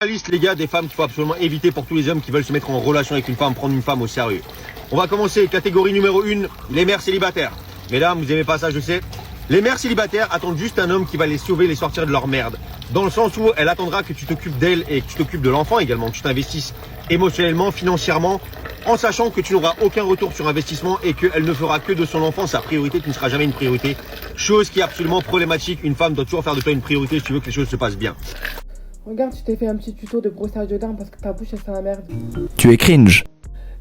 La liste, les gars, des femmes qu'il faut absolument éviter pour tous les hommes qui veulent se mettre en relation avec une femme, prendre une femme au sérieux. On va commencer, catégorie numéro 1, les mères célibataires. Mesdames, vous aimez pas ça, je sais. Les mères célibataires attendent juste un homme qui va les sauver, les sortir de leur merde. Dans le sens où elle attendra que tu t'occupes d'elle et que tu t'occupes de l'enfant également, que tu t'investisses émotionnellement, financièrement, en sachant que tu n'auras aucun retour sur investissement et qu'elle ne fera que de son enfant sa priorité, tu ne seras jamais une priorité. Chose qui est absolument problématique. Une femme doit toujours faire de toi une priorité si tu veux que les choses se passent bien. Regarde, je t'ai fait un petit tuto de brossage de dents parce que ta bouche, elle sent la merde. Tu es cringe.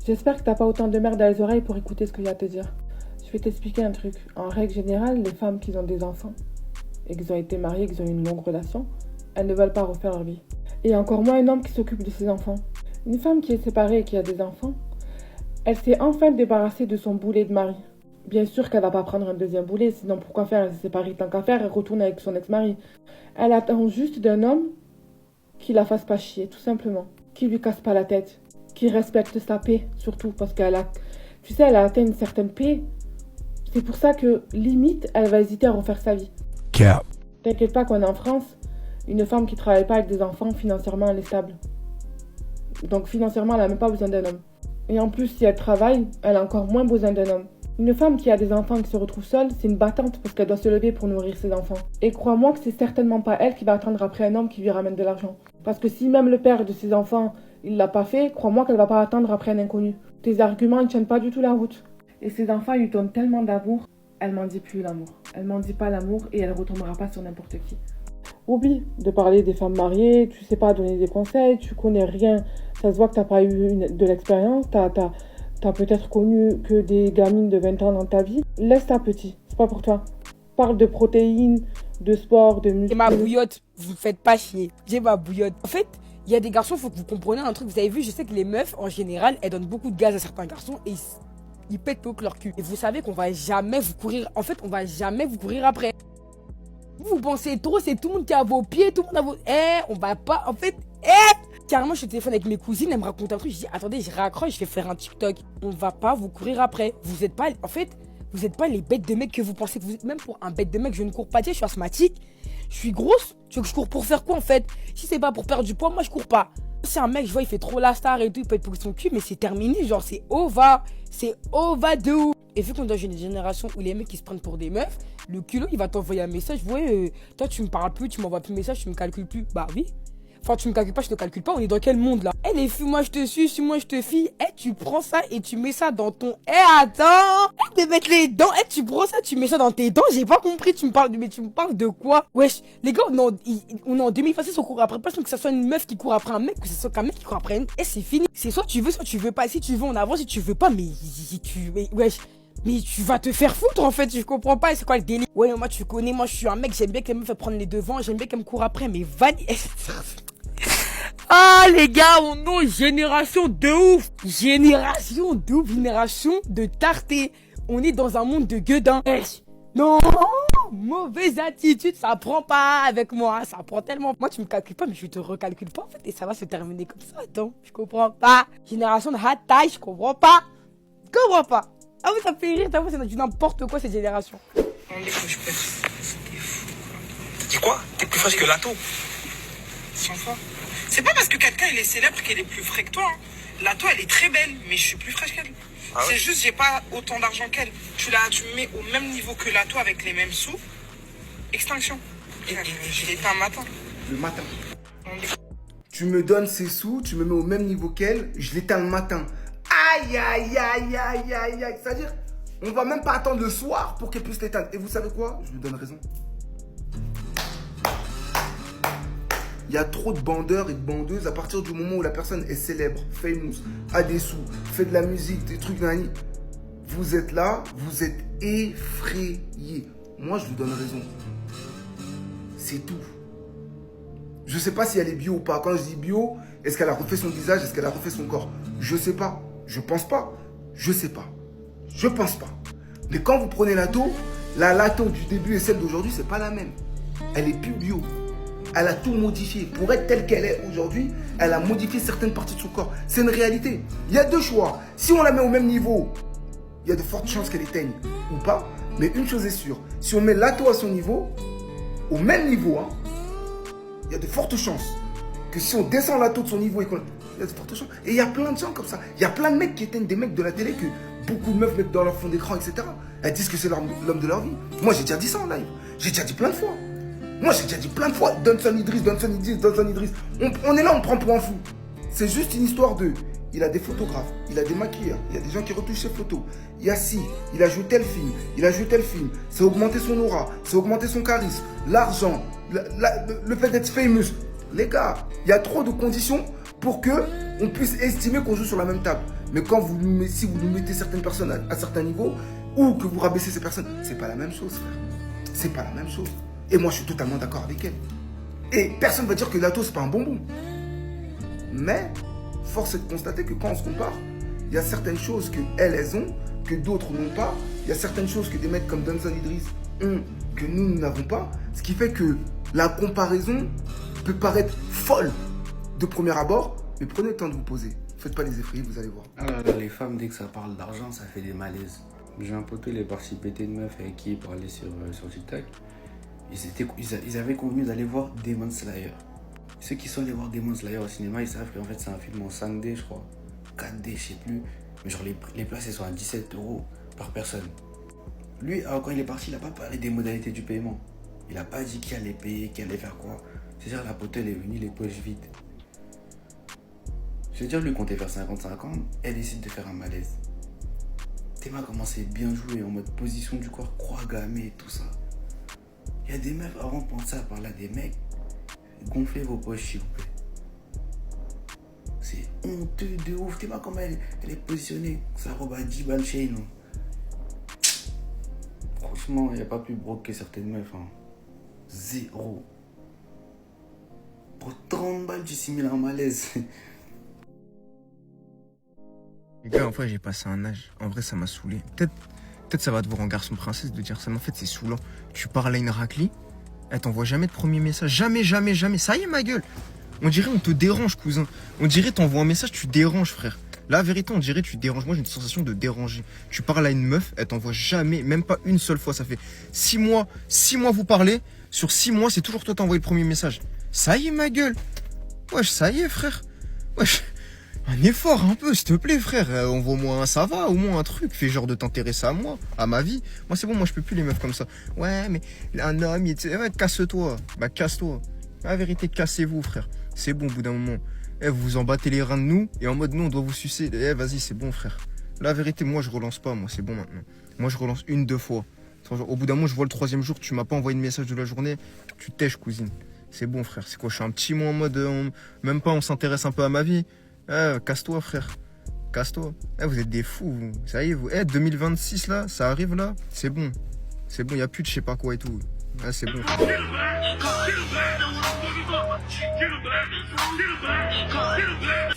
J'espère que t'as pas autant de merde dans les oreilles pour écouter ce que j'ai à te dire. Je vais t'expliquer un truc. En règle générale, les femmes qui ont des enfants et qui ont été mariées, qui ont une longue relation, elles ne veulent pas refaire leur vie. Et encore moins un homme qui s'occupe de ses enfants. Une femme qui est séparée et qui a des enfants, elle s'est enfin débarrassée de son boulet de mari. Bien sûr qu'elle va pas prendre un deuxième boulet, sinon pourquoi faire? Elle s'est séparée tant qu'à faire, elle retourne avec son ex-mari. Elle attend juste d'un homme qui la fasse pas chier, tout simplement. Qui lui casse pas la tête. Qui respecte sa paix, surtout, parce qu'elle a... Tu sais, elle a atteint une certaine paix. C'est pour ça que, limite, elle va hésiter à refaire sa vie. Cap. T'inquiète pas qu'on est en France, une femme qui travaille pas avec des enfants, financièrement, elle est stable. Donc, financièrement, elle a même pas besoin d'un homme. Et en plus, si elle travaille, elle a encore moins besoin d'un homme. Une femme qui a des enfants qui se retrouve seule, c'est une battante parce qu'elle doit se lever pour nourrir ses enfants. Et crois-moi que c'est certainement pas elle qui va attendre après un homme qui lui ramène de l'argent. Parce que si même le père de ses enfants, il l'a pas fait, crois-moi qu'elle va pas attendre après un inconnu. Tes arguments ne tiennent pas du tout la route. Et ses enfants lui donnent tellement d'amour, elle m'en dit plus l'amour. Elle m'en dit pas l'amour et elle retombera pas sur n'importe qui. Oublie de parler des femmes mariées, tu sais pas donner des conseils, tu connais rien. Ça se voit que t'as pas eu de l'expérience, t'as peut-être connu que des gamines de 20 ans dans ta vie. Laisse ta petite, c'est pas pour toi. Parle de protéines, de sport, de muscles. J'ai ma bouillotte, vous me faites pas chier. J'ai ma bouillotte. En fait, il y a des garçons, il faut que vous compreniez un truc. Vous avez vu, je sais que les meufs, en général, elles donnent beaucoup de gaz à certains garçons et ils pètent peu que leur cul. Et vous savez qu'on va jamais vous courir. En fait, on va jamais vous courir après. Vous pensez trop, c'est tout le monde qui est à vos pieds, tout le monde à vos... on va pas... En fait, carrément, je suis au téléphone avec mes cousines, elles me racontent un truc. Je dis, attendez, je raccroche, je vais faire un TikTok. On va pas vous courir après. Vous êtes pas... En fait, vous êtes pas les bêtes de mecs que vous pensez que vous êtes. Même pour un bête de mec, je ne cours pas. Je suis asthmatique, je suis grosse. Tu veux que je cours pour faire quoi, en fait? Si c'est pas pour perdre du poids, moi, je cours pas. Si un mec, je vois, il fait trop la star et tout, il peut être pour son cul, mais c'est terminé. Genre, c'est over. C'est over de ouf. Et vu qu'on est dans une génération où les mecs, ils se prennent pour des meufs, le culot, il va t'envoyer un message. Ouais, toi, tu me parles plus, tu m'envoies plus de messages, tu me calcules plus. Bah oui. Enfin, tu me calcules pas, je te calcule pas, on est dans quel monde là? Les filles, moi je te suis, moi je te fie. Tu prends ça et tu mets ça dans ton... attends. De mettre les dents. Tu prends ça, tu mets ça dans tes dents. J'ai pas compris, mais tu me parles de quoi? Wesh, les gars, on est en 2026, on court après personne, que ce soit une meuf qui court après un mec, que ce soit qu'un mec qui court après une... c'est fini. C'est soit tu veux pas. Si tu veux, on avance, si tu veux pas, wesh. Mais tu vas te faire foutre en fait, je comprends pas, c'est quoi le délire? Ouais, moi tu connais, moi je suis un mec, j'aime bien que les meufs prennent les devants, j'aime bien qu'elles me courent après, mais ah les gars, on est génération de ouf. Génération de tartés. On est dans un monde de gueudins. Non, mauvaise attitude, ça prend pas avec moi, ça prend tellement. Moi tu me calcules pas, mais je te recalcule pas en fait, et ça va se terminer comme ça. Attends, je comprends pas. Génération de hot taille, je comprends pas. Ah oui, ça me fait rire, t'as vu, c'est du n'importe quoi cette génération. T'as dit quoi? T'es plus fraîche que Lato. C'est pas parce que quelqu'un il est célèbre qu'elle est plus frais que toi. Hein. Lato elle est très belle, mais je suis plus fraîche qu'elle. Ah ouais? C'est juste j'ai pas autant d'argent qu'elle. Tu me mets au même niveau que Lato avec les mêmes sous. Extinction. Et je l'ai éteint un matin. Le matin. Tu me donnes ces sous, tu me mets au même niveau qu'elle, je l'éteins le matin. Aïe, aïe, aïe, aïe, aïe, aïe. C'est-à-dire, on va même pas attendre le soir pour qu'elle puisse l'éteindre. Et vous savez quoi? Je lui donne raison. Il y a trop de bandeurs et de bandeuses à partir du moment où la personne est célèbre, famous, a des sous, fait de la musique, des trucs nani. Vous êtes là, vous êtes effrayés. Moi, je lui donne raison. C'est tout. Je sais pas si elle est bio ou pas. Quand je dis bio, est-ce qu'elle a refait son visage? Est-ce qu'elle a refait son corps? Je sais pas. Je pense pas. Je sais pas. Je pense pas. Mais quand vous prenez Lato, la Lato du début et celle d'aujourd'hui, c'est pas la même. Elle est plus bio. Elle a tout modifié. Pour être telle qu'elle est aujourd'hui, elle a modifié certaines parties de son corps. C'est une réalité. Il y a deux choix. Si on la met au même niveau, il y a de fortes chances qu'elle éteigne ou pas. Mais une chose est sûre, si on met Lato à son niveau, au même niveau, il y a de fortes chances que si on descend la taux de son niveau et qu'on... Il y a de fortes chances. Et il y a plein de gens comme ça. Il y a plein de mecs qui éteignent des mecs de la télé que beaucoup de meufs mettent dans leur fond d'écran, etc. Elles disent que c'est l'homme de leur vie. Moi, j'ai déjà dit ça en live. J'ai déjà dit plein de fois. Moi, j'ai déjà dit plein de fois. Donson Idriss. On est là, on prend pour un fou. C'est juste une histoire de... Il a des photographes, il a des maquilleurs, il y a des gens qui retouchent ses photos. Il y a si, il a joué tel film, il a joué tel film. C'est augmenter son aura, c'est augmenter son charisme, l'argent, le fait d'être famous. Les gars, il y a trop de conditions pour que on puisse estimer qu'on joue sur la même table. Mais quand si vous nous mettez certaines personnes à certains niveaux, ou que vous rabaissez ces personnes, c'est pas la même chose, frère. C'est pas la même chose. Et moi, je suis totalement d'accord avec elle. Et personne ne va dire que Lato, c'est pas un bonbon. Mais... force est de constater que quand on se compare, il y a certaines choses qu'elles ont, que d'autres n'ont pas. Il y a certaines choses que des mecs comme Donson Idriss ont, que nous n'avons pas. Ce qui fait que la comparaison peut paraître folle de premier abord, mais prenez le temps de vous poser. Faites pas les effrayer, vous allez voir. Ah là là, les femmes, dès que ça parle d'argent, ça fait des malaises. J'ai un poteau, il est parti péter une meuf avec qui il parlait sur TikTok. Ils avaient convenu d'aller voir Demon Slayer. Ceux qui sont allés voir Demon Slayer au cinéma, ils savent qu'en fait c'est un film en 5D, je crois. 4D, je sais plus. Mais genre les places, elles sont à 17 € par personne. Lui, alors, quand il est parti, il n'a pas parlé des modalités du paiement. Il n'a pas dit qui allait payer, qui allait faire quoi. C'est-à-dire la pote, elle est venue les poches vides. C'est-à-dire lui comptait faire 50-50, elle décide de faire un malaise. Théma commençait bien jouer en mode position du corps, croix gammée et tout ça. Il y a des meufs, avant de penser à parler à des mecs, gonflez vos poches s'il vous plaît. C'est honteux de ouf. T'es pas comment elle est positionnée. Sa robe à 10 balles chez nous. Franchement, il n'y a pas plus broke que certaines meufs. Hein. 0. Pour 30 balles, tu simules un malaise. Les gars, en vrai, j'ai passé un âge. En vrai, ça m'a saoulé. Peut-être ça va te voir en garçon princesse de dire ça, mais en fait, c'est saoulant. Tu parles à une raclie. Elle t'envoie jamais de premier message. Jamais. Ça y est, ma gueule. On dirait on te dérange, cousin. On dirait t'envoies un message, tu déranges, frère. La vérité, on dirait tu déranges. Moi, j'ai une sensation de déranger. Tu parles à une meuf, elle t'envoie jamais, même pas une seule fois. Ça fait 6 mois. 6 mois vous parlez. Sur 6 mois, c'est toujours toi t'envoies le premier message. Ça y est, ma gueule. Wesh, ça y est, frère. Wesh. Un effort un peu, s'il te plaît, frère. Envoie-moi un ça va, au moins un truc. Fais genre de t'intéresser à moi, à ma vie. Moi, c'est bon, moi, je peux plus les meufs comme ça. Ouais, mais un homme, ouais, casse-toi. Bah, casse-toi. La vérité, cassez-vous, frère. C'est bon, au bout d'un moment. Vous vous en battez les reins de nous, et en mode, nous, on doit vous sucer. Vas-y, c'est bon, frère. La vérité, moi, je relance pas, moi, c'est bon maintenant. Moi, je relance 1-2 fois. Au bout d'un moment, je vois le 3e jour, tu m'as pas envoyé de message de la journée. Tu tèches, cousine. C'est bon, frère. C'est quoi, je suis un petit mois en mode, même pas, on s'intéresse un peu à ma vie. Casse-toi, frère. Casse-toi. Vous êtes des fous, vous. Ça y est, vous. 2026, là, ça arrive, là. C'est bon. C'est bon, il n'y a plus de je sais pas quoi et tout. C'est bon.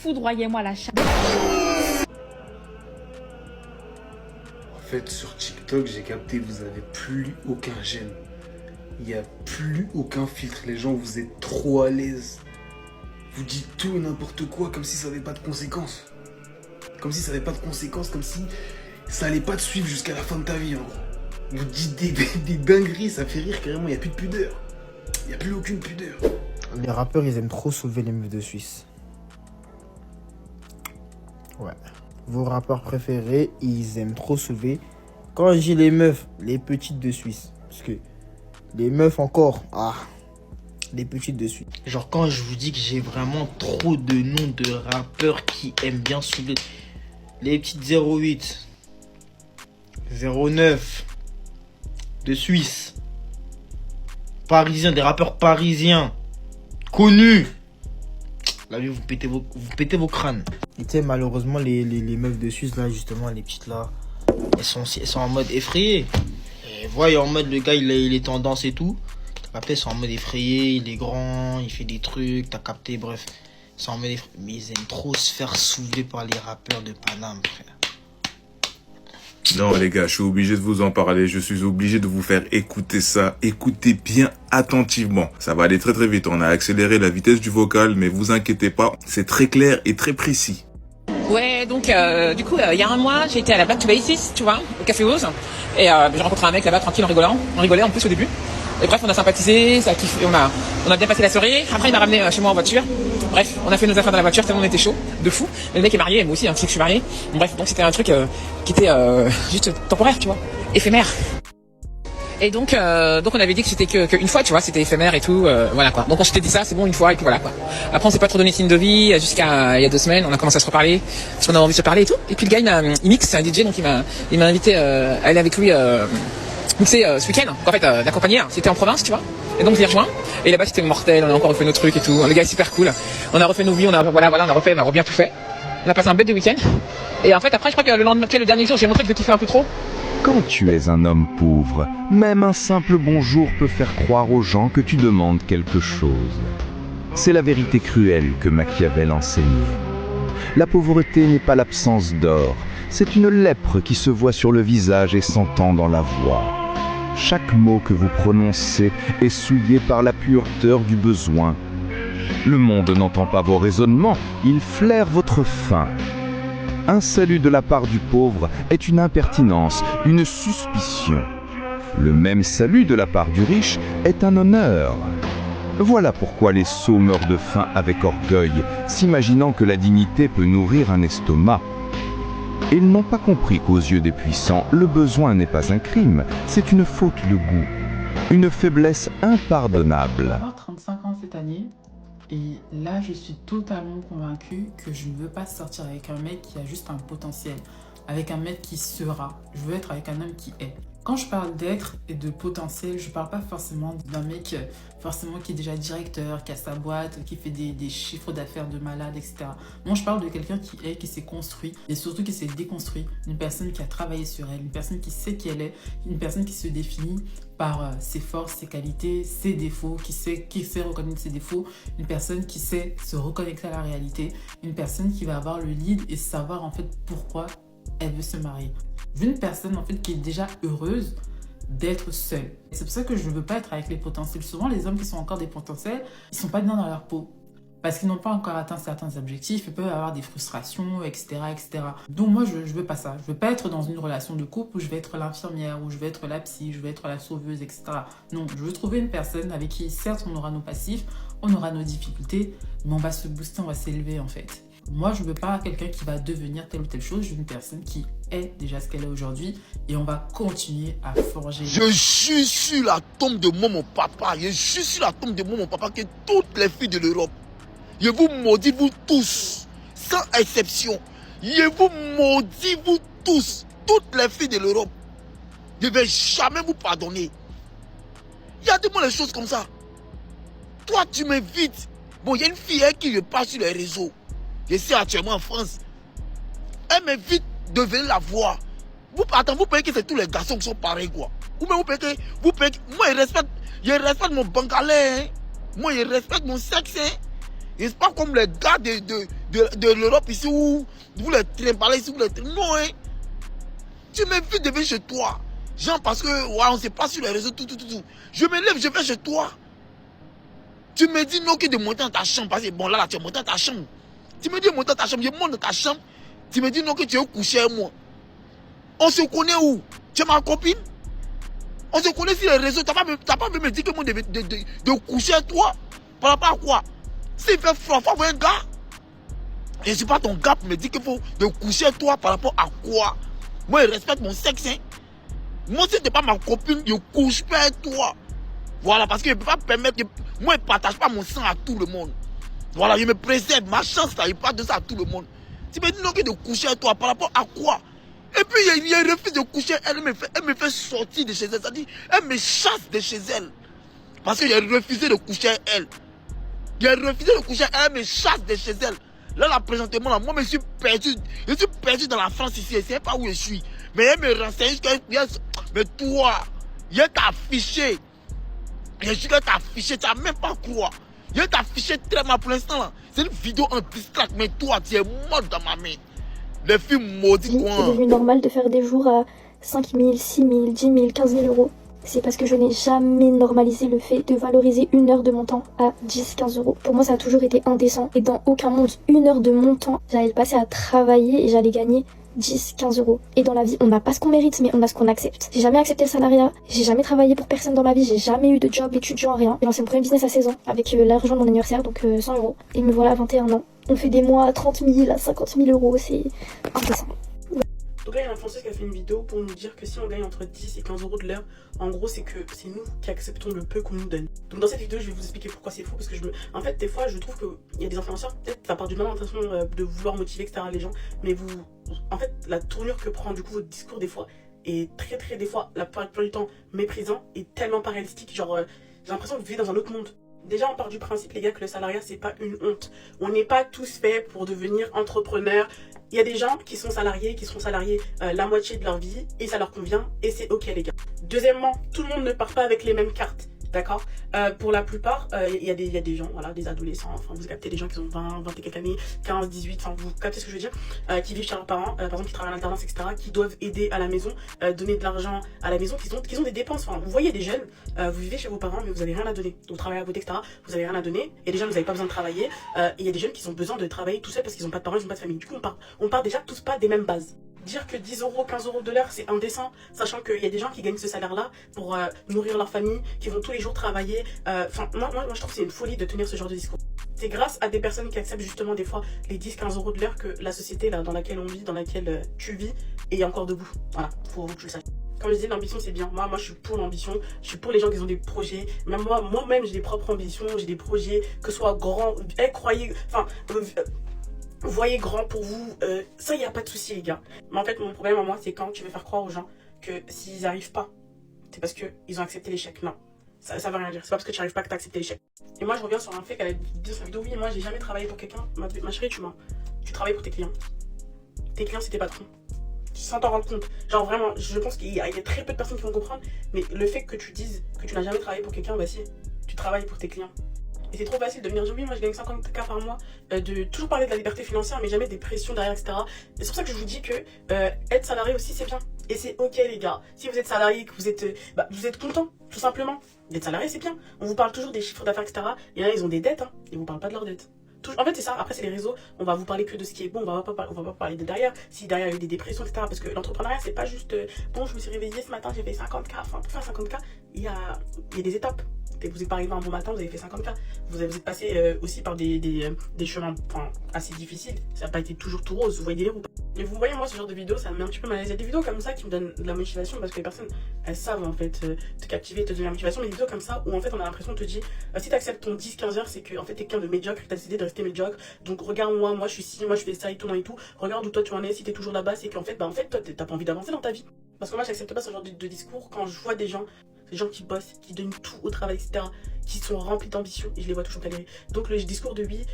Foudroyez-moi la chatte. En fait, sur TikTok, j'ai capté, vous avez plus aucun gêne. Il n'y a plus aucun filtre. Les gens, vous êtes trop à l'aise. Vous dites tout et n'importe quoi comme si ça n'avait pas de conséquences. Comme si ça n'avait pas de conséquences, comme si ça allait pas te suivre jusqu'à la fin de ta vie, en gros. Vous dites des dingueries, ça fait rire carrément, il n'y a plus de pudeur. Il n'y a plus aucune pudeur. Les rappeurs, ils aiment trop soulever les meufs de Suisse. Ouais. Vos rappeurs préférés, ils aiment trop soulever. Quand je dis les meufs, les petites de Suisse. Parce que les meufs encore, les petites de Suisse. Genre quand je vous dis que j'ai vraiment trop de noms de rappeurs qui aiment bien soulever. Les petites 08, 09 de Suisse. Parisiens, des rappeurs parisiens. Connus. Là, vous pétez vos crânes. Et tu sais, malheureusement, les meufs de Suisse, là, justement, les petites là, elles sont en mode effrayé. Et voyez, en mode, le gars, il est tendance et tout. T'as capté, ils sont en mode effrayé, il est grand, il fait des trucs, t'as capté, bref. Ils sont en mode effrayé. Mais ils aiment trop se faire soulever par les rappeurs de Paname, frère. Non les gars, je suis obligé de vous en parler, je suis obligé de vous faire écouter ça. Écoutez bien attentivement. Ça va aller très très vite, on a accéléré la vitesse du vocal, mais vous inquiétez pas, c'est très clair et très précis. Ouais, donc du coup, il y a un mois, j'ai été à la Back to Basics, tu vois, au Café Rose. Et j'ai rencontré un mec là-bas tranquille en rigolant. On rigolait en plus au début. Et bref, on a sympathisé, ça a kiffé, on a bien passé la soirée. Après, il m'a ramené chez moi en voiture. Bref, on a fait nos affaires dans la voiture tellement on était chaud, de fou. Mais le mec est marié, moi aussi, hein, tu sais que je suis marié. Bon, bref, donc c'était un truc qui était juste temporaire, tu vois, éphémère. Et donc on avait dit que c'était qu'une fois, tu vois, c'était éphémère et tout, voilà quoi. Donc on s'était dit ça, c'est bon une fois et puis voilà quoi. Après on s'est pas trop donné signe de vie jusqu'à il y a 2 semaines, on a commencé à se reparler parce qu'on avait envie de se parler et tout. Et puis le gars il mixe, c'est un DJ donc il m'a invité à aller avec lui mixer ce week-end. Donc en fait l'accompagner, c'était en province, tu vois. Et donc je l'ai rejoint et là-bas c'était mortel, on a encore refait nos trucs et tout. Le gars est super cool. On a refait nos vies, on a bien tout fait. On a passé un bête de week-end. Et en fait après je crois que le lendemain, le dernier jour, j'ai montré que je kiffais un peu trop. Quand tu es un homme pauvre, même un simple bonjour peut faire croire aux gens que tu demandes quelque chose. C'est la vérité cruelle que Machiavel enseignait. La pauvreté n'est pas l'absence d'or, c'est une lèpre qui se voit sur le visage et s'entend dans la voix. Chaque mot que vous prononcez est souillé par la pureteur du besoin. Le monde n'entend pas vos raisonnements, il flaire votre faim. Un salut de la part du pauvre est une impertinence, une suspicion. Le même salut de la part du riche est un honneur. Voilà pourquoi les sots meurent de faim avec orgueil, s'imaginant que la dignité peut nourrir un estomac. Ils n'ont pas compris qu'aux yeux des puissants, le besoin n'est pas un crime, c'est une faute de goût, une faiblesse impardonnable. Je vais avoir 35 ans cette année. Et là, je suis totalement convaincue que je ne veux pas sortir avec un mec qui a juste un potentiel, avec un mec qui sera. Je veux être avec un homme qui est. Quand je parle d'être et de potentiel, je parle pas forcément d'un mec forcément qui est déjà directeur, qui a sa boîte, qui fait des chiffres d'affaires de malade, etc. Moi, je parle de quelqu'un qui s'est construit et surtout qui s'est déconstruit. Une personne qui a travaillé sur elle, une personne qui sait qui elle est, une personne qui se définit par ses forces, ses qualités, ses défauts, qui sait reconnaître ses défauts, une personne qui sait se reconnecter à la réalité, une personne qui va avoir le lead et savoir en fait pourquoi elle veut se marier. Je veux une personne en fait qui est déjà heureuse d'être seule. C'est pour ça que je ne veux pas être avec les potentiels. Souvent, les hommes qui sont encore des potentiels, ils sont pas bien dans leur peau. Parce qu'ils n'ont pas encore atteint certains objectifs, ils peuvent avoir des frustrations, etc. etc. Donc moi, je veux pas ça. Je veux pas être dans une relation de couple où je vais être l'infirmière, où je vais être la psy, je vais être la sauveuse, etc. Non, je veux trouver une personne avec qui, certes, on aura nos passifs, on aura nos difficultés, mais on va se booster, on va s'élever en fait. Moi, je veux pas quelqu'un qui va devenir telle ou telle chose. Je veux une personne qui est déjà ce qu'elle est aujourd'hui et on va continuer à forger. Je suis sur la tombe de mon papa. Je suis sur la tombe de mon papa que toutes les filles de l'Europe, je vous maudis vous tous, sans exception. Je vous maudis vous tous, toutes les filles de l'Europe. Je ne vais jamais vous pardonner. Regardez-moi les choses comme ça. Toi, tu m'invites. Bon, il y a une fille qui je passe sur les réseaux. Je suis actuellement en France. Elle m'invite de venir la voir. Vous pensez que c'est tous les garçons qui sont pareils, quoi. Ou bien vous pensez que moi, je respecte mon bangalais. Hein. Moi, je respecte mon sexe. Hein. Et c'est pas comme les gars de l'Europe ici où vous les trimballez ici, non, hein. Tu m'invites de venir chez toi. Genre parce que, ouais, on ne sait pas sur les réseaux, tout. Je me lève, je vais chez toi. Tu me dis non que de monter dans ta chambre. Parce que bon, là, tu es monté dans ta chambre. Tu me dis monter dans ta chambre, je monte dans ta chambre. Tu me dis non que tu es couché avec moi. On se connaît où? Tu es ma copine? On se connaît sur les réseaux. Tu n'as pas même dit que moi de coucher avec toi. Par rapport à quoi? S'il fait froid, il faut avoir un gars. Je ne suis pas ton gars pour me dire qu'il faut de coucher avec toi par rapport à quoi? Moi, je respecte mon sexe. Hein. Moi, si tu n'es pas ma copine, je ne couche pas avec toi. Voilà, parce que je ne peux pas permettre que moi, je ne partage pas mon sang à tout le monde. Voilà, je me préserve, ma chance, ça, il parle de ça à tout le monde. Tu me dis non que de coucher avec toi, par rapport à quoi? Et puis, il refuse de coucher, elle me fait sortir de chez elle, c'est-à-dire, elle me chasse de chez elle. Parce que j'ai refusé de coucher avec elle. J'ai refusé de coucher avec elle, elle me chasse de chez elle. Là, présentement, là, moi, je suis perdu dans la France ici, je ne sais pas où je suis. Mais elle me renseigne jusqu'à... Mais toi, il t'a affiché. Je suis là, t'as affiché, tu n'as même pas croire. Je t'ai affiché très mal pour l'instant là. C'est une vidéo en distract, mais toi tu es mort dans ma main. Les filles maudites quoi. C'est devenu normal de faire des jours à 5 000, 6 000, 10 000, 15 000 euros. C'est parce que je n'ai jamais normalisé le fait de valoriser 1 heure de mon temps à 10, 15 euros. Pour moi ça a toujours été indécent et dans aucun monde, 1 heure de mon temps, j'allais le passer à travailler et j'allais gagner 10, 15 euros. Et dans la vie, on n'a pas ce qu'on mérite, mais on a ce qu'on accepte. J'ai jamais accepté le salariat, j'ai jamais travaillé pour personne dans ma vie, j'ai jamais eu de job étudiant, rien. J'ai lancé mon premier business à 16 ans, avec l'argent de mon anniversaire, donc 100 euros. Et me voilà à 21 ans. On fait des mois à 30 000, à 50 000 euros, c'est indécent. Donc là, il y a un Français qui a fait une vidéo pour nous dire que si on gagne entre 10 et 15 euros de l'heure, en gros, c'est que c'est nous qui acceptons le peu qu'on nous donne. Donc dans cette vidéo, je vais vous expliquer pourquoi c'est faux. Parce que en fait, des fois, je trouve qu'il y a des influenceurs, peut-être ça part d'une bonne intention de vouloir motiver, etc. les gens, mais en fait, la tournure que prend du coup votre discours, des fois, est très, des fois, la plupart du temps, méprisant et tellement pas réalistique. Genre, j'ai l'impression que vous vivez dans un autre monde. Déjà, on part du principe, les gars, que le salariat, c'est pas une honte. On n'est pas tous faits pour devenir entrepreneurs. Il y a des gens qui sont salariés, la moitié de leur vie, et ça leur convient, et c'est ok, les gars. Deuxièmement, tout le monde ne part pas avec les mêmes cartes. D'accord. Pour la plupart, il y a des gens, voilà, des adolescents, enfin vous captez des gens qui ont 20 et quelques années, 15, 18, enfin vous captez ce que je veux dire, qui vivent chez leurs parents, par exemple qui travaillent en alternance, etc., qui doivent aider à la maison, donner de l'argent à la maison, qui ont des dépenses. Enfin, vous voyez des jeunes, vous vivez chez vos parents, mais vous n'avez rien à donner. Donc travaillez à côté, etc., vous n'avez rien à donner. Et des jeunes, vous n'avez pas besoin de travailler. Et il y a des jeunes qui ont besoin de travailler tout seuls parce qu'ils n'ont pas de parents, ils n'ont pas de famille. Du coup, on part déjà tous pas des mêmes bases. Dire que 10 euros, 15 euros de l'heure, c'est indécent, sachant qu'il y a des gens qui gagnent ce salaire-là pour nourrir leur famille, qui vont tous les jours travailler. Enfin, moi, je trouve que c'est une folie de tenir ce genre de discours. C'est grâce à des personnes qui acceptent justement des fois les 10-15 euros de l'heure que la société là, dans laquelle on vit, dans laquelle tu vis, est encore debout. Voilà, faut que tu le saches. Comme je disais, l'ambition c'est bien. Moi je suis pour l'ambition, je suis pour les gens qui ont des projets. Même moi-même j'ai des propres ambitions, j'ai des projets, que ce soit grands, croyez, enfin... voyez grand pour vous, ça y a pas de souci les gars. Mais en fait mon problème à moi c'est quand tu veux faire croire aux gens que s'ils arrivent pas, c'est parce qu'ils ont accepté l'échec. Non, ça veut rien dire, c'est pas parce que tu arrives pas que tu as accepté l'échec. Et moi je reviens sur un fait qu'elle a dit dans sa vidéo, oui moi j'ai jamais travaillé pour quelqu'un, ma chérie tu mens. Tu travailles pour tes clients. Tes clients c'est tes patrons. Sans t'en rendre compte. Genre vraiment, je pense qu'il y a très peu de personnes qui vont comprendre, mais le fait que tu dises que tu n'as jamais travaillé pour quelqu'un, bah si, tu travailles pour tes clients. Et c'est trop facile de venir dire oui, moi je gagne 50K par mois, de toujours parler de la liberté financière, mais jamais des pressions derrière, etc. Et c'est pour ça que je vous dis que être salarié aussi c'est bien. Et c'est ok les gars. Si vous êtes salarié, que vous êtes content, tout simplement. D'être salarié c'est bien. On vous parle toujours des chiffres d'affaires, etc. Il y en a, ils ont des dettes, hein, et on vous parle pas de leurs dettes. En fait c'est ça, après c'est les réseaux, on va vous parler que de ce qui est bon, on va pas parler de derrière, si derrière il y a eu des dépressions, etc. Parce que l'entrepreneuriat c'est pas juste, bon je me suis réveillée ce matin, j'ai fait 50K, enfin pour faire 50K, il y a des étapes. Vous n'êtes pas arrivé un bon matin, vous avez fait 50K. Vous êtes passé aussi par des chemins assez difficiles. Ça n'a pas été toujours tout rose, vous voyez des ou pas. Et vous voyez, moi, ce genre de vidéo, ça me met un petit peu mal à l'aise. Il y a des vidéos comme ça qui me donnent de la motivation parce que les personnes, elles savent en fait te captiver, te donner la motivation. Mais des vidéos comme ça où en fait on a l'impression de te dire, si tu acceptes ton 10-15 heures, c'est que en fait t'es quelqu'un de médiocre, tu as décidé de rester médiocre. Donc regarde moi je suis ci, moi je fais ça et tout, et tout. Regarde où toi tu en es, si t'es toujours là-bas, c'est qu'en fait, toi t'as pas envie d'avancer dans ta vie. Parce que moi j'accepte pas ce genre de discours quand je vois des gens qui bossent, qui donnent tout au travail, etc., qui sont remplis d'ambition, et je les vois toujours galérer. Donc le discours de oui,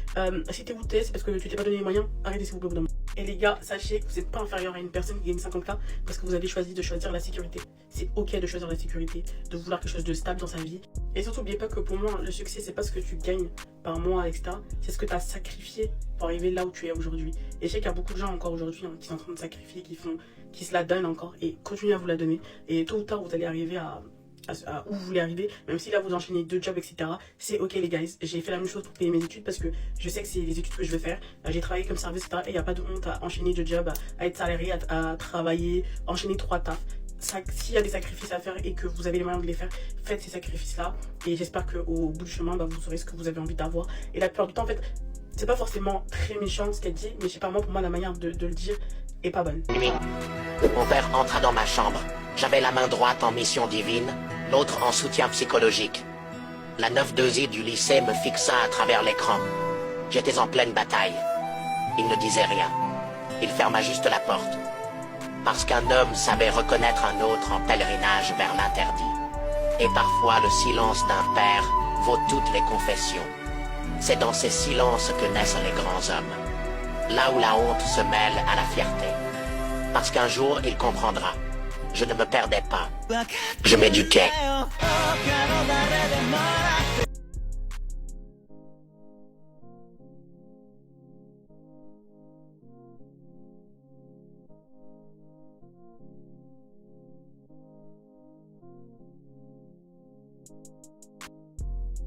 si t'es où t'es, c'est parce que tu t'es pas donné les moyens, arrêtez s'il vous plaît au bout d'un moment. Et les gars, sachez que vous n'êtes pas inférieur à une personne qui gagne 50K parce que vous avez choisi de choisir la sécurité. C'est ok de choisir la sécurité, de vouloir quelque chose de stable dans sa vie. Et surtout, n'oubliez pas que pour moi, le succès, c'est pas ce que tu gagnes par mois, etc. C'est ce que tu as sacrifié pour arriver là où tu es aujourd'hui. Et je sais qu'il y a beaucoup de gens encore aujourd'hui qui sont en train de sacrifier, qui se la donnent encore, et continuez à vous la donner. Et tôt ou tard, vous allez arriver à où vous voulez arriver, même si là vous enchaînez 2 jobs, etc. C'est ok les guys, j'ai fait la même chose pour payer mes études parce que je sais que c'est les études que je veux faire. J'ai travaillé comme service, etc. Et il n'y a pas de honte à enchaîner 2 jobs, à être salarié, à travailler, enchaîner 3 tafs. S'il y a des sacrifices à faire et que vous avez les moyens de les faire, faites ces sacrifices là. Et j'espère qu'au bout du chemin, vous saurez ce que vous avez envie d'avoir. Et la plupart du temps, en fait, c'est pas forcément très méchant ce qu'elle dit, mais je sais pas, moi, pour moi, la manière de le dire est pas bonne. Nuit. Mon père entra dans ma chambre. J'avais la main droite en mission divine, l'autre en soutien psychologique. La 9-2i du lycée me fixa à travers l'écran. J'étais en pleine bataille. Il ne disait rien. Il ferma juste la porte. Parce qu'un homme savait reconnaître un autre en pèlerinage vers l'interdit. Et parfois le silence d'un père vaut toutes les confessions. C'est dans ces silences que naissent les grands hommes. Là où la honte se mêle à la fierté. Parce qu'un jour il comprendra. Je ne me perdais pas. Je m'éduquais.